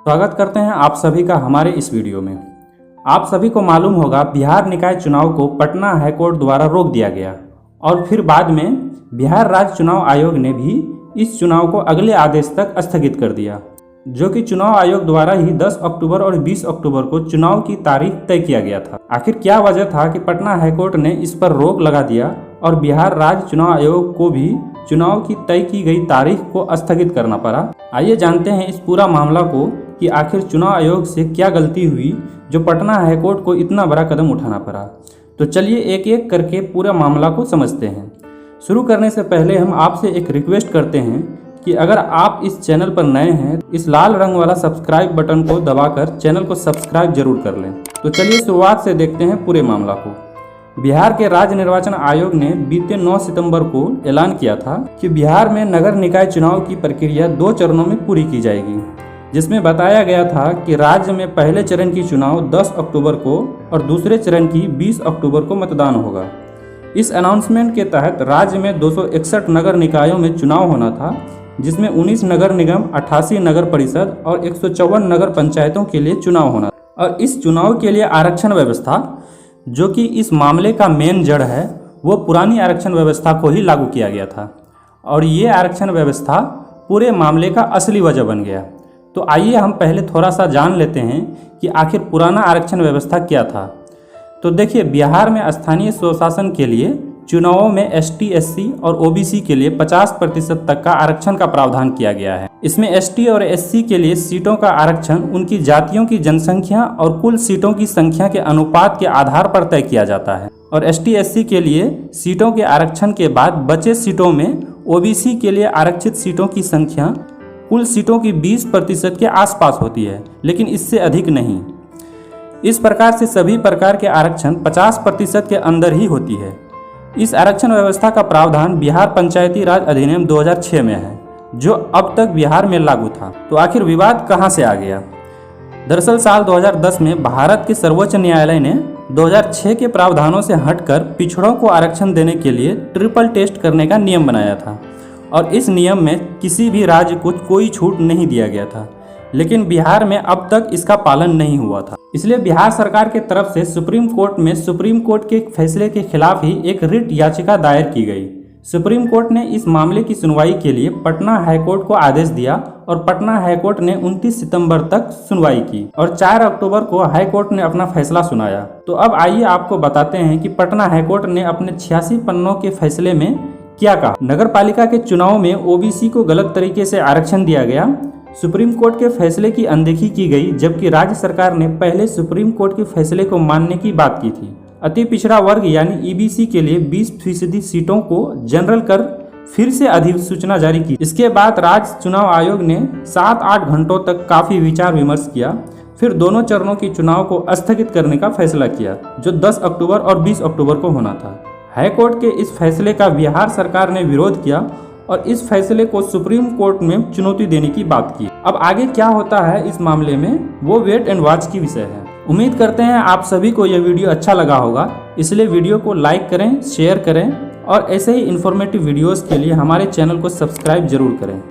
स्वागत करते हैं आप सभी का हमारे इस वीडियो में। आप सभी को मालूम होगा बिहार निकाय चुनाव को पटना हाईकोर्ट द्वारा रोक दिया गया और फिर बाद में बिहार राज्य चुनाव आयोग ने भी इस चुनाव को अगले आदेश तक स्थगित कर दिया, जो कि चुनाव आयोग द्वारा ही 10 अक्टूबर और 20 अक्टूबर को चुनाव की तारीख तय किया गया था। आखिर क्या वजह था कि पटना हाईकोर्ट ने इस पर रोक लगा दिया और बिहार राज्य चुनाव आयोग को भी चुनाव की तय की गई तारीख को स्थगित करना पड़ा? आइए जानते हैं इस पूरा मामला को कि आखिर चुनाव आयोग से क्या गलती हुई जो पटना हाईकोर्ट को इतना बड़ा कदम उठाना पड़ा। तो चलिए एक एक करके पूरा मामला को समझते हैं। शुरू करने से पहले हम आपसे एक रिक्वेस्ट करते हैं कि अगर आप इस चैनल पर नए हैं, इस लाल रंग वाला सब्सक्राइब बटन को दबाकर चैनल को सब्सक्राइब जरूर कर लें। तो चलिए शुरुआत से देखते हैं पूरे मामला को। बिहार के राज्य निर्वाचन आयोग ने बीते 9 सितंबर को ऐलान किया था कि बिहार में नगर निकाय चुनाव की प्रक्रिया 2 चरणों में पूरी की जाएगी, जिसमें बताया गया था कि राज्य में पहले चरण की चुनाव 10 अक्टूबर को और दूसरे चरण की 20 अक्टूबर को मतदान होगा। इस अनाउंसमेंट के तहत राज्य में 261 नगर निकायों में चुनाव होना था, जिसमें 19 नगर निगम, 88 नगर परिषद और 154 नगर पंचायतों के लिए चुनाव होना था। और इस चुनाव के लिए आरक्षण व्यवस्था, जो कि इस मामले का मेन जड़ है, वो पुरानी आरक्षण व्यवस्था को ही लागू किया गया था और ये आरक्षण व्यवस्था पूरे मामले का असली वजह बन गया। तो आइए हम पहले थोड़ा सा जान लेते हैं कि आखिर पुराना आरक्षण व्यवस्था क्या था। तो देखिए, बिहार में स्थानीय स्वशासन के लिए चुनावों में ST, SC और OBC के लिए 50% तक का आरक्षण का प्रावधान किया गया है। इसमें ST और SC के लिए सीटों का आरक्षण उनकी जातियों की जनसंख्या और कुल सीटों की संख्या के अनुपात के आधार पर तय किया जाता है और ST, SC के लिए सीटों के आरक्षण के बाद बचे सीटों में OBC के लिए आरक्षित सीटों की संख्या कुल सीटों की 20% के आसपास होती है, लेकिन इससे अधिक नहीं। इस प्रकार से सभी प्रकार के आरक्षण 50% के अंदर ही होती है। इस आरक्षण व्यवस्था का प्रावधान बिहार पंचायती राज अधिनियम 2006 में है, जो अब तक बिहार में लागू था। तो आखिर विवाद कहां से आ गया? दरअसल साल 2010 में भारत के सर्वोच्च न्यायालय ने 2006 के प्रावधानों से हटकर पिछड़ों को आरक्षण देने के लिए ट्रिपल टेस्ट करने का नियम बनाया था और इस नियम में किसी भी राज्य को कोई छूट नहीं दिया गया था, लेकिन बिहार में अब तक इसका पालन नहीं हुआ था। इसलिए बिहार सरकार के तरफ से सुप्रीम कोर्ट में सुप्रीम कोर्ट के फैसले के खिलाफ ही एक रिट याचिका दायर की गई। सुप्रीम कोर्ट ने इस मामले की सुनवाई के लिए पटना हाईकोर्ट को आदेश दिया और पटना हाईकोर्ट ने 29 सितंबर तक सुनवाई की और 4 अक्टूबर को हाईकोर्ट ने अपना फैसला सुनाया। तो अब आइए आपको बताते हैं कि पटना हाईकोर्ट ने अपने 86 पन्नों के फैसले में क्या कहा। नगर पालिका के चुनाव में OBC को गलत तरीके से आरक्षण दिया गया। सुप्रीम कोर्ट के फैसले की अनदेखी की गई, जबकि राज्य सरकार ने पहले सुप्रीम कोर्ट के फैसले को मानने की बात की थी। अति पिछड़ा वर्ग यानी EBC के लिए 20% सीटों को जनरल कर फिर से अधिसूचना जारी की। इसके बाद राज्य चुनाव आयोग ने 7-8 घंटों तक काफी विचार विमर्श किया, फिर दोनों चरणों की चुनाव को स्थगित करने का फैसला किया, जो 10 अक्टूबर और 20 अक्टूबर को होना था। हाईकोर्ट के इस फैसले का बिहार सरकार ने विरोध किया और इस फैसले को सुप्रीम कोर्ट में चुनौती देने की बात की। अब आगे क्या होता है इस मामले में, वो वेट एंड वॉच की विषय है। उम्मीद करते हैं आप सभी को यह वीडियो अच्छा लगा होगा, इसलिए वीडियो को लाइक करें, शेयर करें और ऐसे ही इन्फॉर्मेटिव वीडियोस के लिए हमारे चैनल को सब्सक्राइब जरूर करें।